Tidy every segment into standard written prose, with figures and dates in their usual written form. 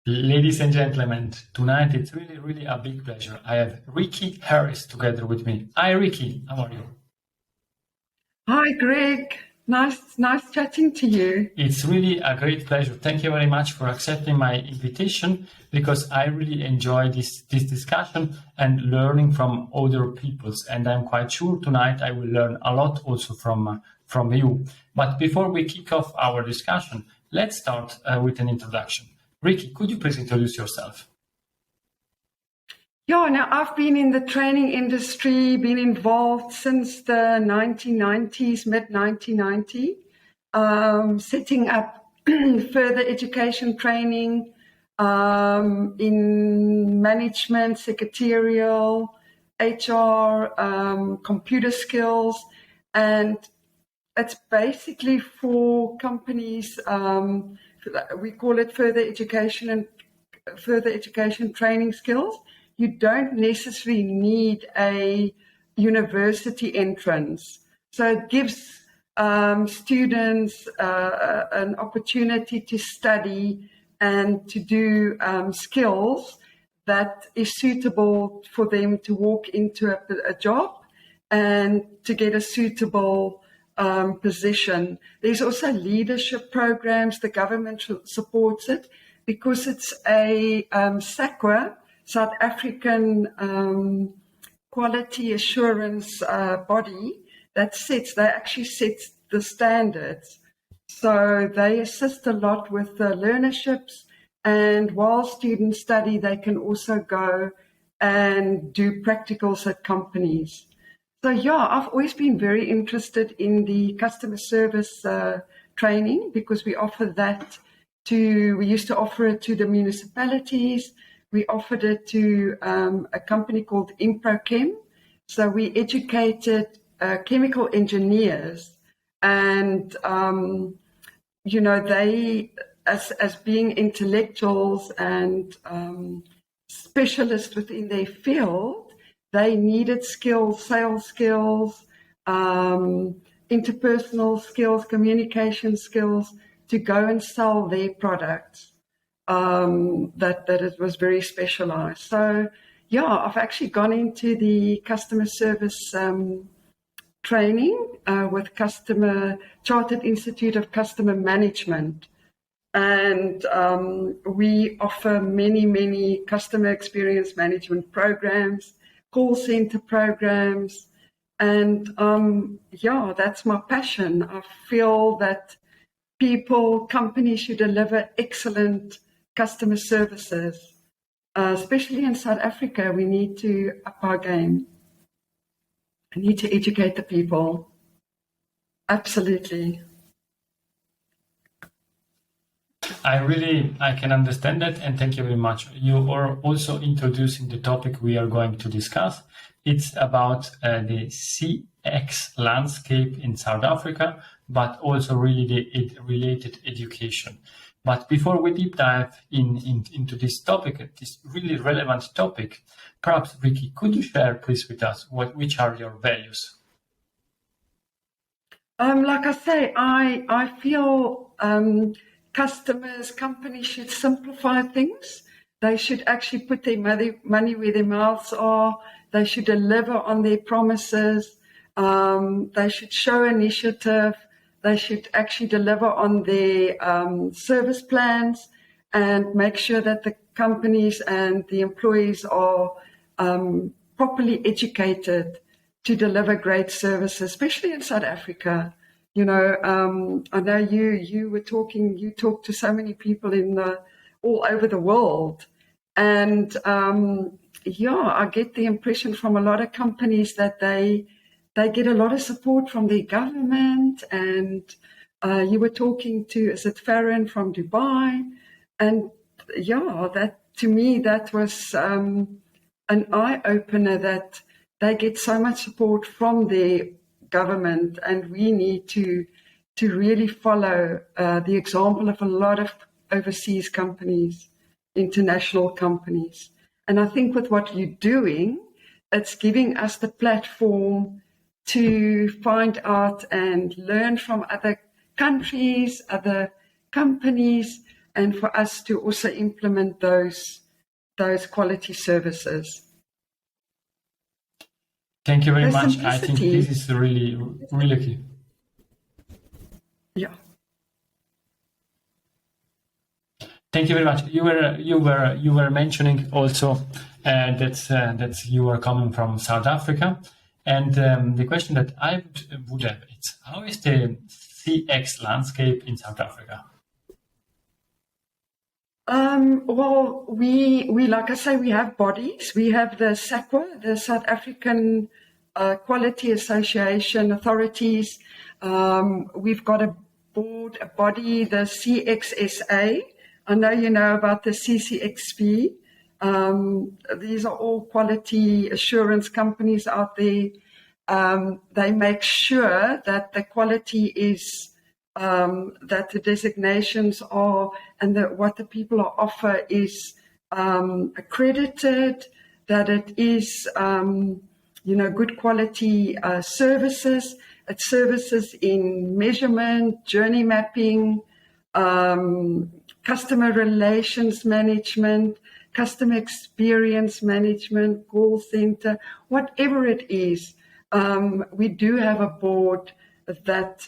Ladies and gentlemen, tonight it's really a big pleasure. I have Ricky Harris together with me. Hi, Ricky. How are you? Hi, Greg. Nice chatting to you. It's really a great pleasure. Thank you very much for accepting my invitation because I really enjoy this discussion and learning from other people's. And I'm quite sure tonight I will learn a lot also from you. But before we kick off our discussion, let's start with an introduction. Ricky, could you please introduce yourself? Yeah, now I've been in the training industry, been involved since the 1990s, mid-1990, setting up further education training in management, secretarial, HR, computer skills, and it's basically for companies. We call it further education training skills. You don't necessarily need a university entrance. So it gives students an opportunity to study and to do skills that is suitable for them to walk into a job and to get a suitable position. There's also leadership programs. The government supports it because it's a SAQA, South African quality assurance body that actually sets the standards. So they assist a lot with the learnerships, and while students study, they can also go and do practicals at companies. So yeah, I've always been very interested in the customer service training because we used to offer it to the municipalities. We offered it to a company called ImproChem. So we educated chemical engineers, and they, as being intellectuals and specialists within their field, they needed skills, sales skills, interpersonal skills, communication skills to go and sell their products. That it was very specialized. So yeah, I've actually gone into the customer service training with Chartered Institute of Customer Management. And we offer many customer experience management programs, call center programs. And that's my passion. I feel that companies should deliver excellent customer services, especially in South Africa. We need to up our game. We need to educate the people. Absolutely. I can understand that, and thank you very much. You are also introducing the topic we are going to discuss. It's about the CX landscape in South Africa, but also really the related education. But before we deep dive into this topic, this really relevant topic, perhaps, Ricky, could you share, please, with us which are your values? Like I say, I feel companies should simplify things. They should actually put their money where their mouths are. They should deliver on their promises. They should show initiative. They should actually deliver on their service plans and make sure that the companies and the employees are properly educated to deliver great services, especially in South Africa. I know you talked to so many people all over the world. And I get the impression from a lot of companies that they get a lot of support from their government. And you were talking to, is it Farron from Dubai? And to me, that was an eye-opener that they get so much support from their government, and we need to really follow the example of a lot of overseas companies, international companies. And I think with what you're doing, it's giving us the platform to find out and learn from other countries, other companies, and for us to also implement those quality services. Thank you very The much. I think simplicity. this is really, really key. Yeah. Thank you very much. You were mentioning also that you are coming from South Africa, and the question that I would have is, how is the CX landscape in South Africa? Well, we like I say, we have bodies. We have the SAQA, the South African Quality Association authorities. We've got a body, the CXSA. I know you know about the CCXP. These are all quality assurance companies out there. They make sure that the quality is, that the designations are, and that what the people offer is accredited, that it is, good quality services. It's services in measurement, journey mapping, customer relations management, customer experience management, call center, whatever it is. We do have a board that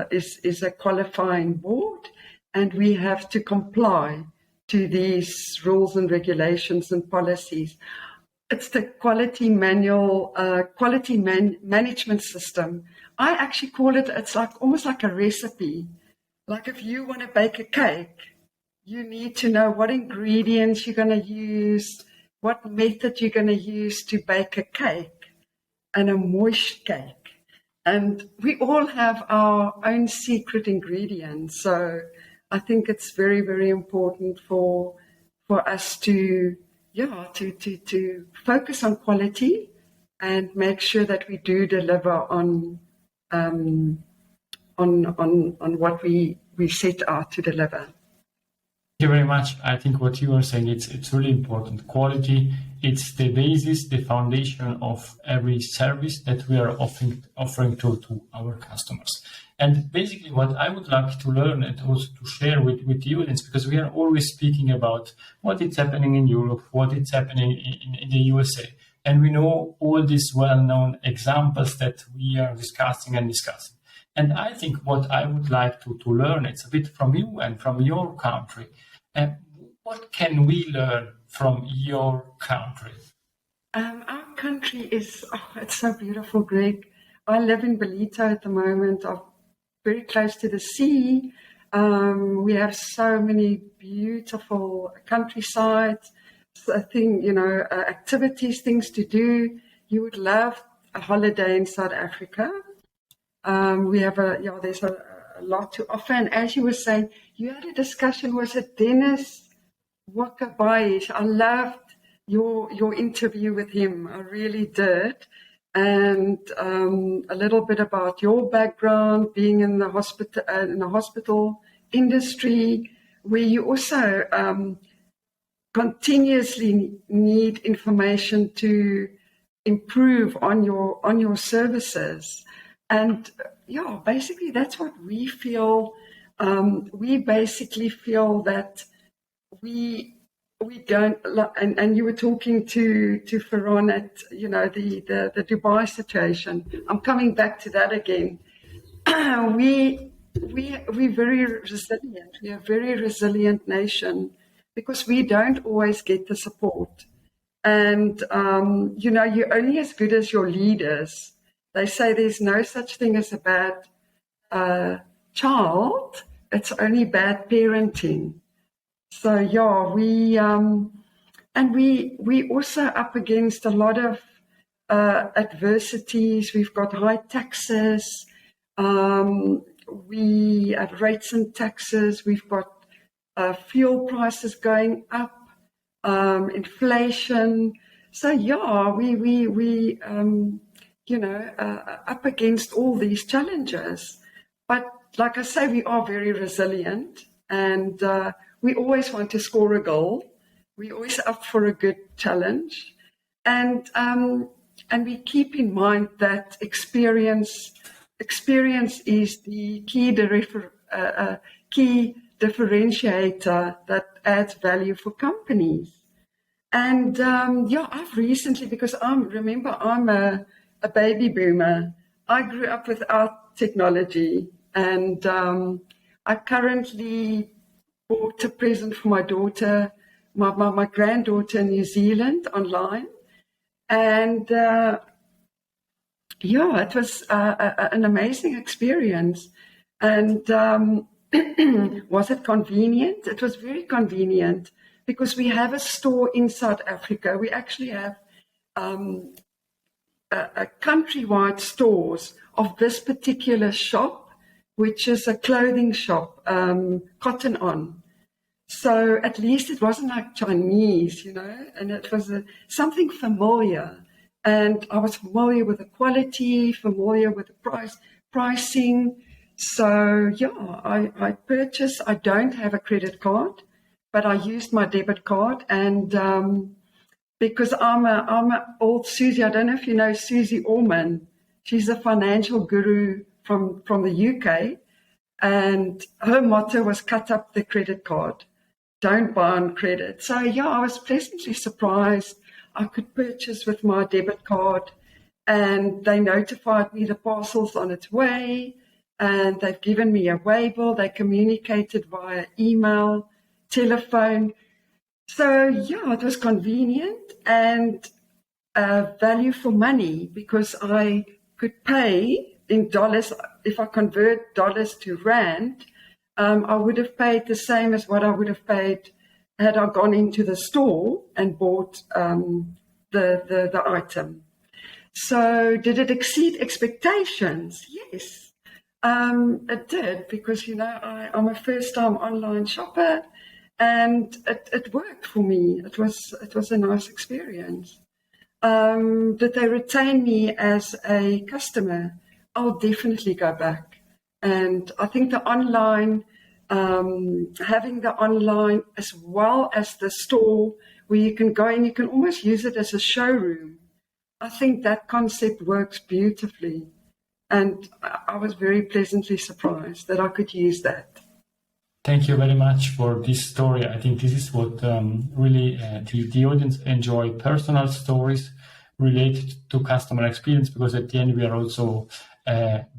is a qualifying board, and we have to comply to these rules and regulations and policies. It's the quality manual, management system. I actually call it, it's like almost like a recipe. Like if you want to bake a cake, you need to know what ingredients you're going to use, what method you're going to use to bake a cake, and a moist cake. And we all have our own secret ingredients. So I think it's very, very important for us to focus on quality and make sure that we do deliver on what we set out to deliver. Thank you very much. I think what you are saying, it's really important. Quality, it's the basis, the foundation of every service that we are offering to our customers. And basically what I would like to learn and also to share with the audience, because we are always speaking about what is happening in Europe, what is happening in the USA. And we know all these well-known examples that we are discussing. And I think what I would like to learn, it's a bit from you and from your country. What can we learn from your country? Our country is, it's so beautiful, Greg. I live in Belito at the moment. I'm very close to the sea. We have so many beautiful countrysides, activities, things to do. You would love a holiday in South Africa. We have there's a lot to offer. And as you were saying, you had a discussion, was it Dennis Wakabayish? I loved your interview with him. I really did. And a little bit about your background, being in the hospital industry, where you also continuously need information to improve on your services. And basically that's what we feel. We basically feel that we don't, and you were talking to Ferran at the Dubai situation. I'm coming back to that again. We're very resilient. We are a very resilient nation because we don't always get the support. And you're only as good as your leaders. They say there's no such thing as a bad child. It's only bad parenting. So we also up against a lot of adversities. We've got high taxes. We have rates and taxes. We've got fuel prices going up, inflation. So we up against all these challenges. But like I say, we are very resilient, and we always want to score a goal. We're always up for a good challenge, and we keep in mind that experience is the key differentiator that adds value for companies. And I've recently, because I'm a baby boomer. I grew up without technology, and I currently bought a present for my daughter, my granddaughter in New Zealand online. And it was an amazing experience. And was it convenient? It was very convenient because we have a store in South Africa. We actually have a countrywide stores of this particular shop, which is a clothing shop, Cotton On. So at least it wasn't like Chinese, and it was something familiar. And I was familiar with the quality, familiar with the pricing. So I purchased. I don't have a credit card, but I used my debit card, and because I'm a old Susie. I don't know if you know Susie Orman. She's a financial guru from the UK, and her motto was "Cut up the credit card, don't buy on credit." So I was pleasantly surprised. I could purchase with my debit card, and they notified me the parcel's on its way, and they've given me a waybill. They communicated via email, telephone. So it was convenient and value for money because I could pay in dollars. If I convert dollars to rand, I would have paid the same as what I would have paid had I gone into the store and bought the item. So did it exceed expectations? Yes, it did, because I'm a first-time online shopper, and it worked for me. It was a nice experience. Did they retain me as a customer? I'll definitely go back. And I think the online, having the online as well as the store where you can go and you can almost use it as a showroom. I think that concept works beautifully. And I was very pleasantly surprised that I could use that. Thank you very much for this story. I think this is what really the audience enjoy, personal stories related to customer experience, because at the end we are also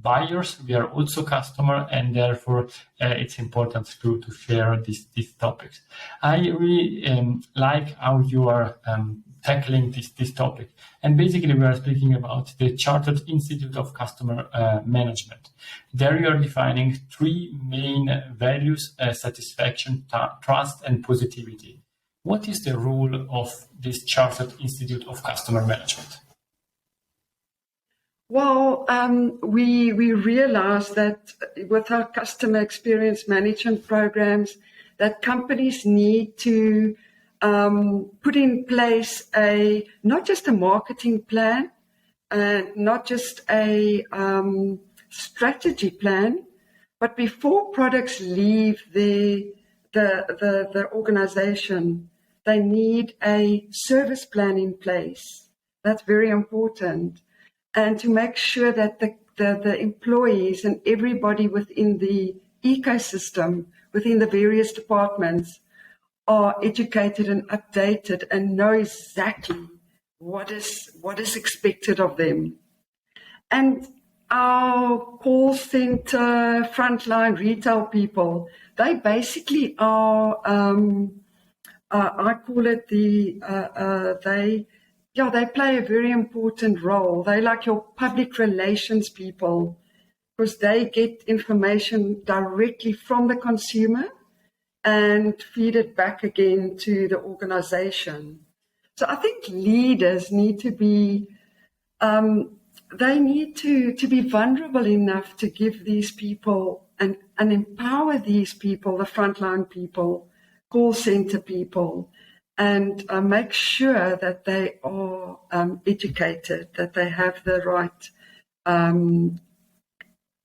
buyers, we are also customer, and therefore it's important to share these topics. I really like how you are tackling this topic. And basically we are speaking about the Chartered Institute of Customer Management. There you are defining three main values: satisfaction, trust, and positivity. What is the role of this Chartered Institute of Customer Management? Well, we realized that with our customer experience management programs, that companies need to put in place not just a marketing plan, and not just a strategy plan, but before products leave the organization, they need a service plan in place. That's very important. And to make sure that the employees and everybody within the ecosystem, within the various departments, are educated and updated and know exactly what is expected of them. And our call center, frontline retail people, they basically are, I call it they play a very important role. They're like your public relations people, because they get information directly from the consumer and feed it back again to the organization. So I think leaders need to be, they need to be vulnerable enough to give these people and empower these people, the frontline people, call center people, and make sure that they are educated, that they have the right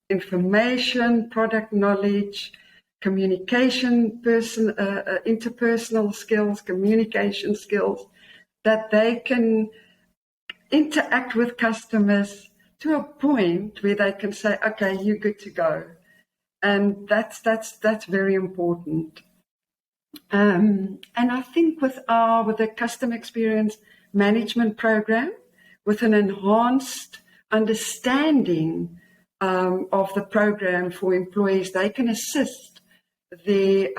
information, product knowledge, communication, interpersonal skills, communication skills, that they can interact with customers to a point where they can say, okay, you're good to go. And that's very important. And I think with the customer experience management program, with an enhanced understanding of the program for employees, they can assist the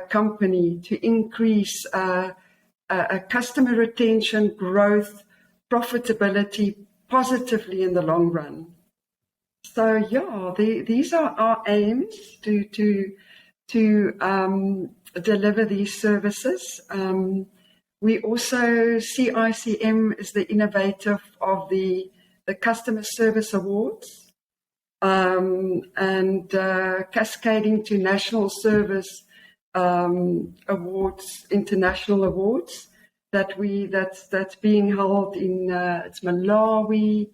company to increase customer retention, growth, profitability positively in the long run. So yeah, these are our aims to deliver these services. We also, CICM is the innovator of the Customer Service Awards, and cascading to National Service Awards, international awards that's being held in it's Malawi,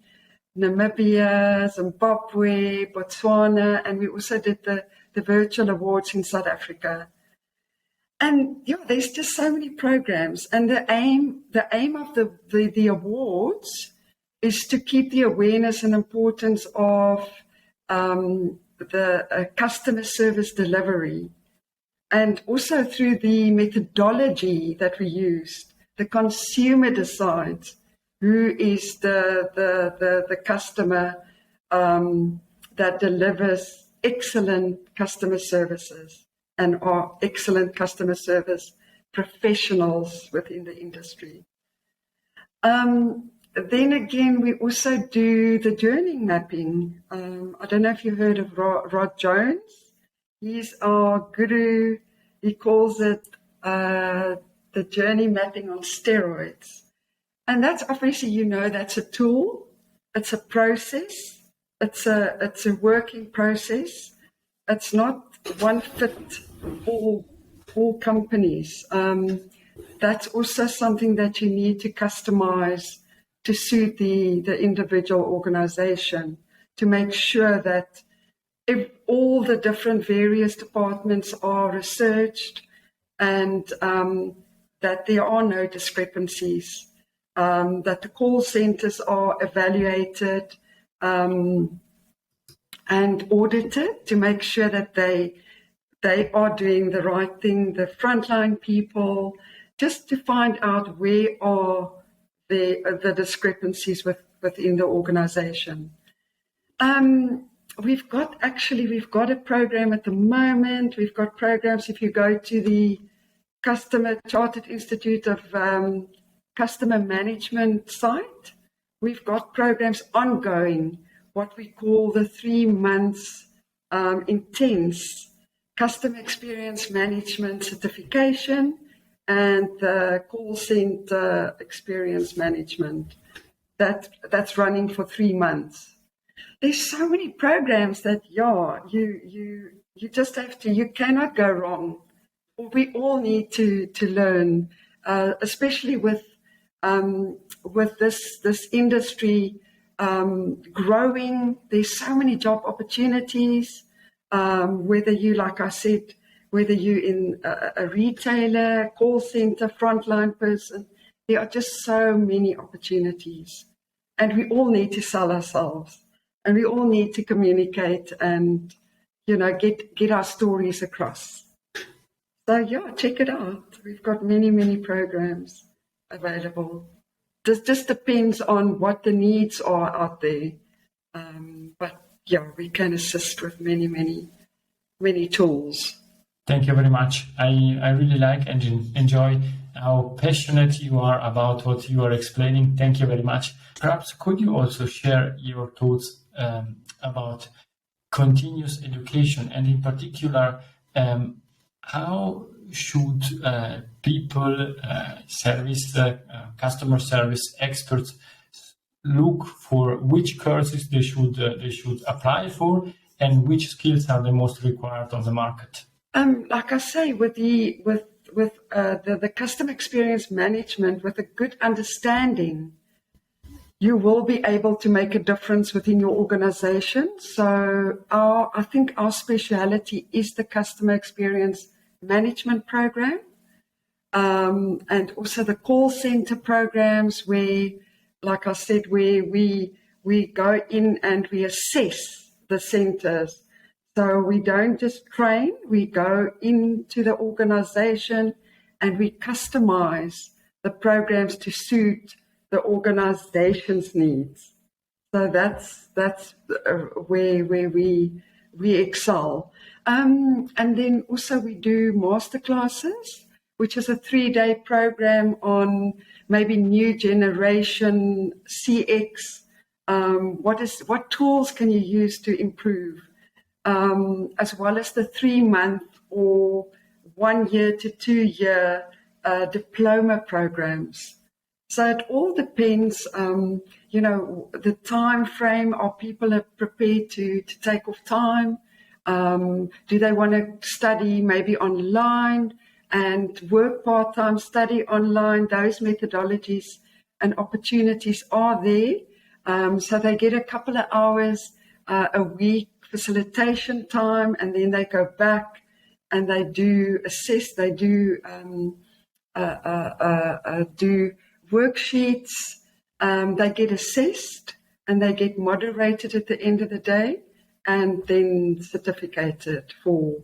Namibia, Zimbabwe, Botswana, and we also did the virtual awards in South Africa. And yeah, there's just so many programs, and the aim of the awards is to keep the awareness and importance of the customer service delivery, and also through the methodology that we used, the consumer decides who is the customer that delivers excellent customer services and are excellent customer service professionals within the industry. Then again, we also do the journey mapping. I don't know if you heard of Rod Jones. He's our guru. He calls it the journey mapping on steroids. And that's obviously, that's a tool. It's a process. It's a working process. It's not one fit all companies. That's also something that you need to customize to suit the individual organization, to make sure that if all the different various departments are researched and that there are no discrepancies, that the call centers are evaluated and audited to make sure that they are doing the right thing, the frontline people, just to find out where are the discrepancies within the organization. We've got a program at the moment. We've got programs. If you go to the Chartered Institute of Customer Management site, we've got programs ongoing, what we call the 3 months intense customer experience management certification and the call center experience management. That's running for 3 months. There's so many programs that you just have to, you cannot go wrong. We all need to learn, especially with this industry growing. There's so many job opportunities. Whether you, like I said, whether you in a retailer, call center, frontline person, there are just so many opportunities, and we all need to sell ourselves. And we all need to communicate and, get our stories across. So, check it out. We've got many, many programs available. It just depends on what the needs are out there. But, we can assist with many, many, many tools. Thank you very much. I really like and enjoy how passionate you are about what you are explaining. Thank you very much. Perhaps could you also share your thoughts about continuous education, and in particular, how should people, customer service experts, look for which courses they should apply for, and which skills are the most required on the market? Like I say, with the customer experience management, with a good understanding, you will be able to make a difference within your organization. So I think our speciality is the customer experience management program, and also the call center programs where, like I said, where we go in and we assess the centers. So we don't just train, we go into the organization and we customize the programs to suit the organization's needs. So that's where we excel. And then also we do masterclasses, which is a 3-day program on maybe new generation CX. What tools can you use to improve? As well as the 3-month or 1 year to 2 year diploma programs. So it all depends, the time frame. Are people prepared to take off time? Do they want to study maybe online and work part-time, study online? Those methodologies and opportunities are there. So they get a couple of hours a week facilitation time, and then they go back and they do assess, they do worksheets, they get assessed and they get moderated at the end of the day and then certificated for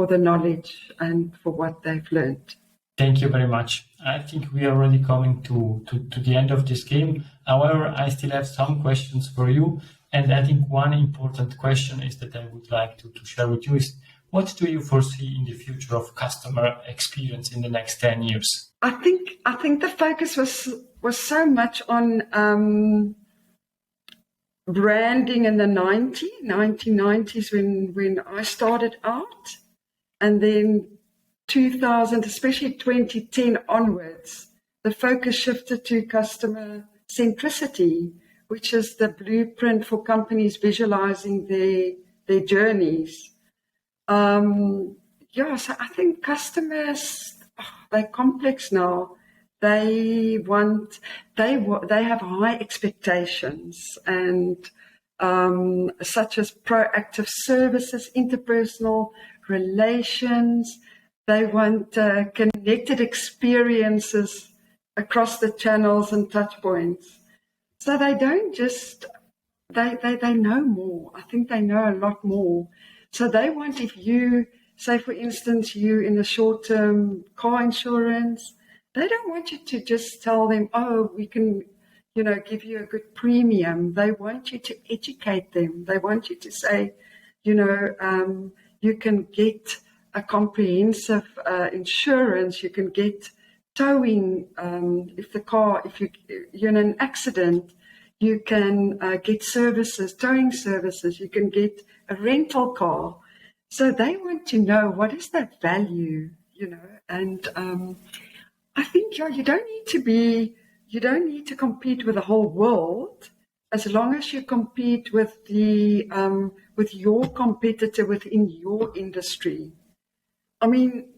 the knowledge and for what they've learned. Thank you very much. I think we are already coming to the end of this game. However, I still have some questions for you. And I think one important question is that I would like to share with you is, what do you foresee in the future of customer experience in the next 10 years? I think the focus was so much on branding in the 1990s when I started out, and then 2000, especially 2010 onwards, the focus shifted to customer centricity, which is the blueprint for companies visualizing their journeys. So I think customers, they're complex now. They have high expectations, and such as proactive services, interpersonal relations. They want connected experiences across the channels and touch points. So they don't just, they know more. I think they know a lot more. So they want, if you, say for instance, you in a short-term car insurance, they don't want you to just tell them, oh, we can, give you a good premium. They want you to educate them. They want you to say, you can get a comprehensive insurance. You can get towing if you're in an accident. You can get services, towing services. You can get a rental car. So they want to know, what is that value, and I think you don't need to compete with the whole world, as long as you compete with with your competitor within your industry. I mean,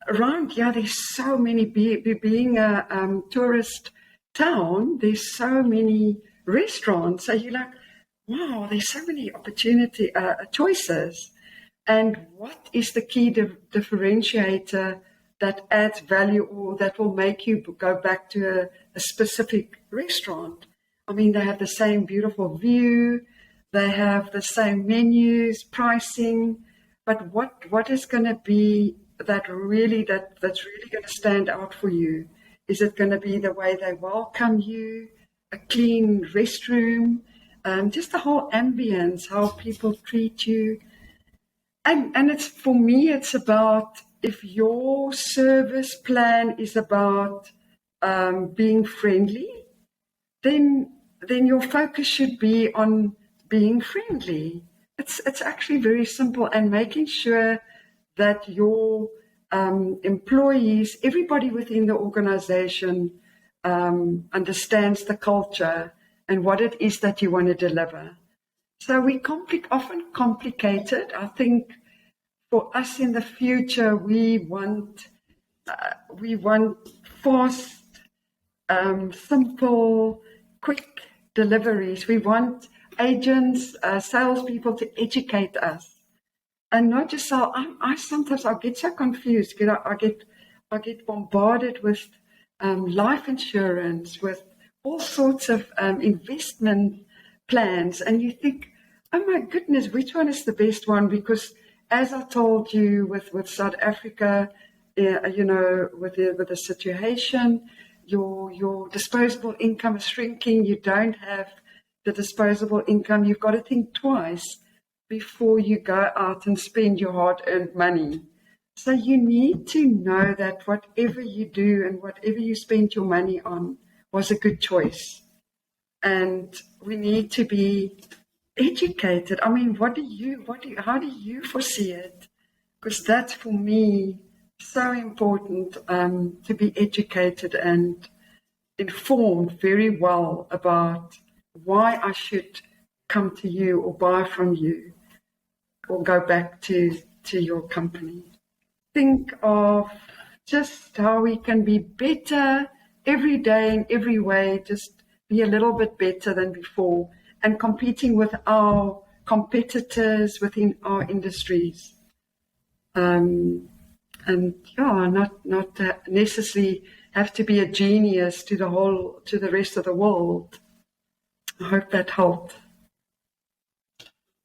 around here, there's so many, being a tourist town, there's so many restaurants. So you're like, wow, there's so many choices. And what is the key differentiator that adds value, or that will make you go back to a specific restaurant? I mean, they have the same beautiful view, they have the same menus, pricing, but what is going to be that's really going to stand out for you? Is it going to be the way they welcome you, a clean restroom, just the whole ambience, how people treat you? And it's, for me, it's about, if your service plan is about being friendly, then your focus should be on being friendly. It's actually very simple, and making sure that your employees, everybody within the organization, understands the culture and what it is that you want to deliver. So we often complicate it. I think for us in the future, we want fast, simple, quick deliveries. We want agents, salespeople to educate us, and not just sell. Sometimes I get so confused. I get bombarded with life insurance, with all sorts of investment plans, and you think, oh my goodness, which one is the best one? Because as I told you with South Africa, with the situation, your disposable income is shrinking. You don't have the disposable income. You've got to think twice before you go out and spend your hard-earned money. So you need to know that whatever you do and whatever you spend your money on was a good choice. And we need to be educated. I mean, how do you foresee it? Because that's for me so important, to be educated and informed very well about why I should come to you or buy from you or go back to your company. Think of just how we can be better every day in every way, just be a little bit better than before, and competing with our competitors within our industries. And not necessarily have to be a genius to the rest of the world. I hope that helped.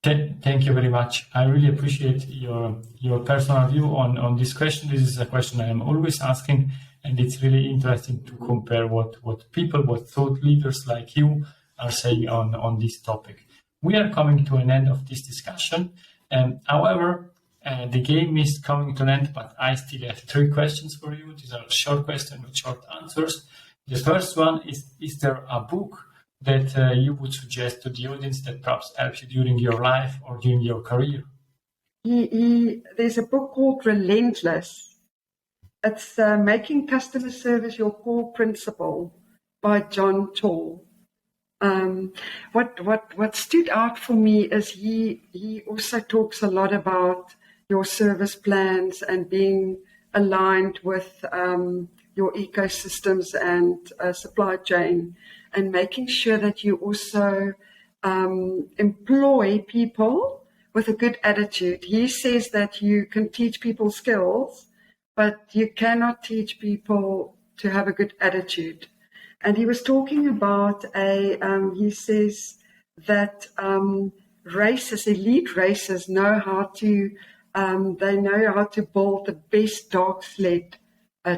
Thank you very much. I really appreciate your personal view on this question. This is a question I am always asking, and it's really interesting to compare what thought leaders like you are saying on this topic. We are coming to an end of this discussion. However, the game is coming to an end, but I still have 3 questions for you. These are short questions with short answers. The first one is there a book that you would suggest to the audience that perhaps helps you during your life or during your career? There's a book called Relentless. It's Making Customer Service Your Core Principle by John Toll. What stood out for me is he also talks a lot about your service plans and being aligned with your ecosystems and supply chain, and making sure that you also employ people with a good attitude. He says that you can teach people skills, but you cannot teach people to have a good attitude. And he was talking about he says that elite racers know how to build the best dog sled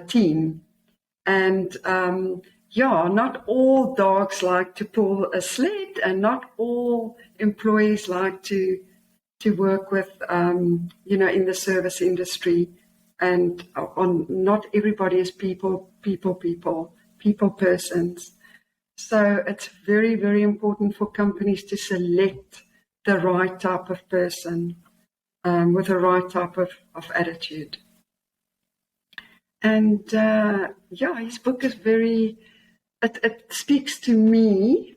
team. And not all dogs like to pull a sled, and not all employees like to work with, in the service industry. And not everybody is people persons. So it's very, very important for companies to select the right type of person with the right type of attitude. And his book is it speaks to me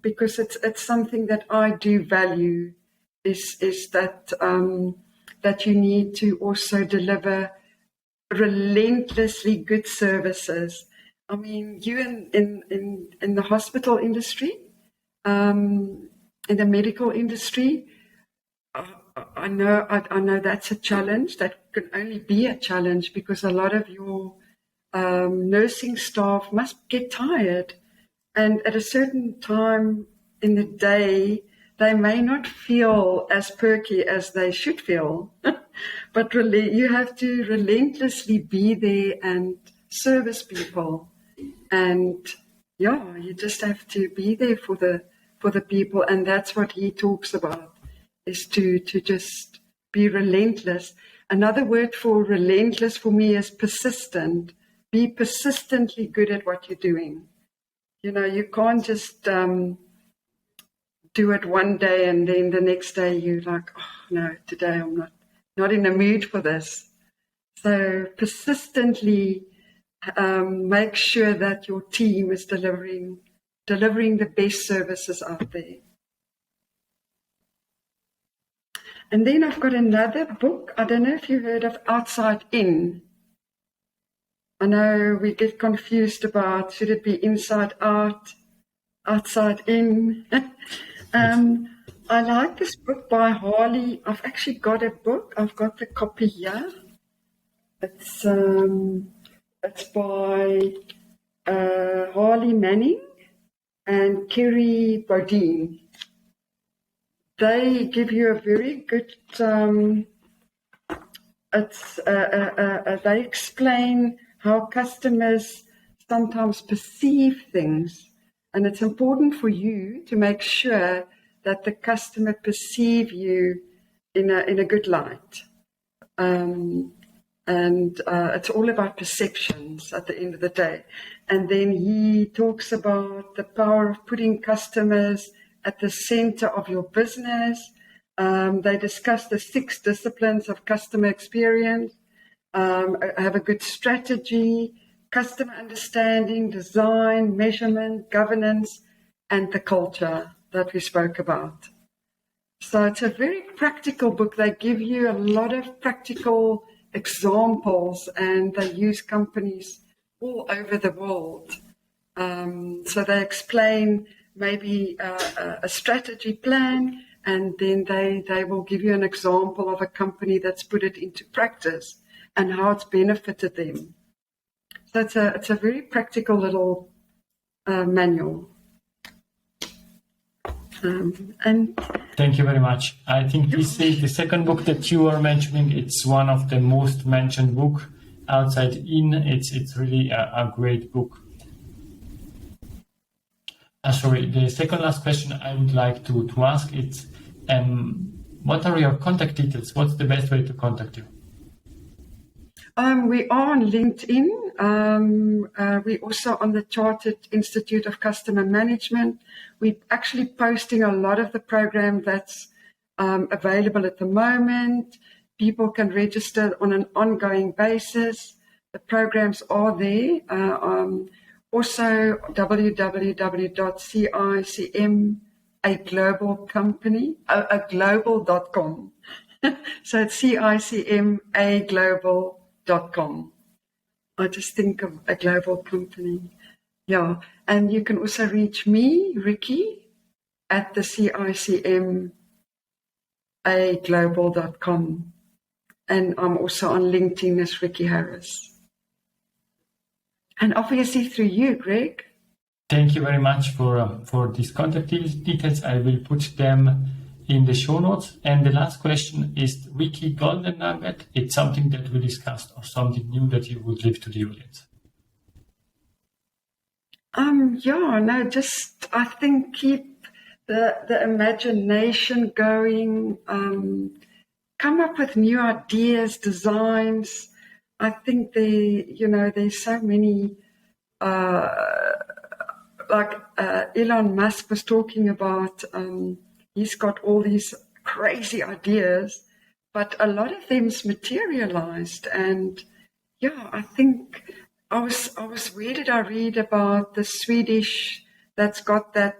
because it's something that I do value, is that you need to also deliver relentlessly good services. I mean, you in the hospital industry, in the medical industry, I know that's a challenge. That can only be a challenge because a lot of your nursing staff must get tired, and at a certain time in the day, they may not feel as perky as they should feel. But really, you have to relentlessly be there and service people, and you just have to be there for the people, and that's what he talks about, is to just be relentless. Another word for relentless for me is persistent. Be persistently good at what you're doing. You can't just do it one day and then the next day you're like, oh no, today I'm not in the mood for this. So persistently make sure that your team is delivering the best services out there. And then I've got another book. I don't know if you heard of Outside In. I know we get confused about, should it be inside out, outside in? I like this book by Harley. I've actually got a book. I've got the copy here. It's by Harley Manning and Kerry Bodine. they give you a very good, they explain how customers sometimes perceive things. And it's important for you to make sure that the customer perceive you in a good light. It's all about perceptions at the end of the day. And then he talks about the power of putting customers at the center of your business. They discuss the 6 disciplines of customer experience, have a good strategy, customer understanding, design, measurement, governance, and the culture that we spoke about. So it's a very practical book. They give you a lot of practical examples, and they use companies all over the world. So they explain maybe a strategy plan, and then they will give you an example of a company that's put it into practice and how it's benefited them. So it's a very practical little manual. And thank you very much. I think this is the second book that you are mentioning. It's one of the most mentioned book outside in. It's really a great book. Sorry, the second last question I would like to ask is, what are your contact details? What's the best way to contact you? We are on LinkedIn. We're also on the Chartered Institute of Customer Management. We're actually posting a lot of the program that's available at the moment. People can register on an ongoing basis. The programs are there. Also, www.cicmaglobal.com. So it's cicmaglobal.com. I just think of a global company. Yeah. And you can also reach me, Ricky, at the cicmaglobal.com. And I'm also on LinkedIn as Ricky Harris. And obviously through you, Greg. Thank you very much for these contact details. I will put them in the show notes. And the last question is, Ricky, golden nugget, it's something that we discussed or something new that you would leave to the audience? Just I think keep the imagination going, come up with new ideas, designs. I think there's so many, Elon Musk was talking about, he's got all these crazy ideas, but a lot of them's materialized. And I think where did I read about the Swedish that's got that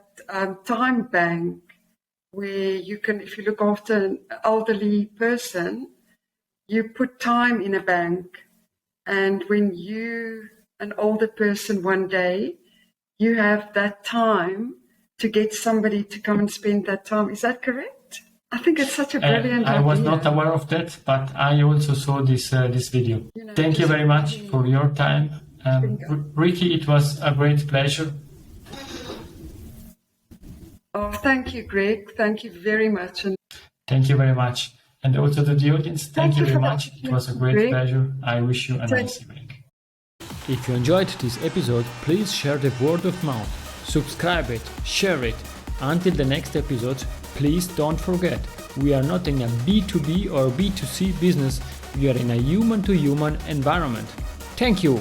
time bank where you can, if you look after an elderly person, you put time in a bank. And when an older person one day, you have that time to get somebody to come and spend that time. Is that correct? I think it's such a brilliant idea. I was not aware of that, but I also saw this video. Thank you very much for your time. Ricky, it was a great pleasure. Oh, thank you, Greg. Thank you very much. Thank you very much. And also to the audience, thank you very much. It was a great pleasure. I wish you a nice evening. If you enjoyed this episode, please share the word of mouth. Subscribe it, share it. Until the next episode, please don't forget, we are not in a B2B or B2C business, we are in a human-to-human environment. Thank you!